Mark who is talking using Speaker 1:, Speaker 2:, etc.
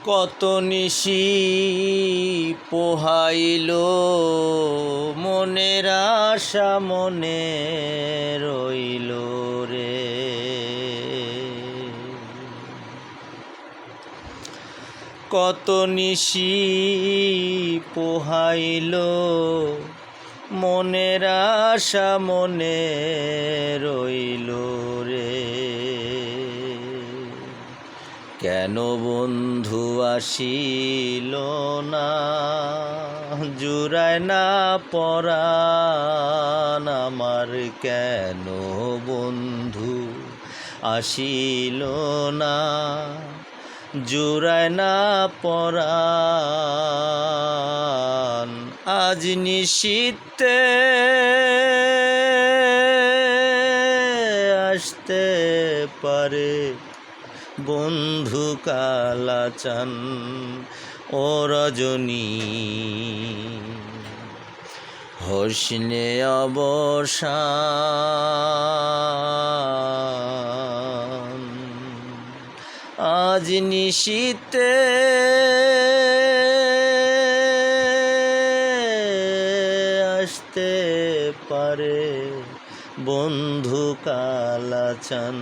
Speaker 1: কত নিশি পোহাইল মনের আশা মনে রইল রে। কত নিশি পোহাইল মনের আশা মনে রইল রে। কেন বন্ধু আসিল না, জুড়ায় না পরাণ আমার। কেন বন্ধু আসিল না, জুড়ায় না পরাণ। আজ নিশীথে আসতে পারে বন্ধু কালাচান ও রজনী। হোসনে অবসান আজ নিশীথে আসতে পারে বন্ধু কালাচান।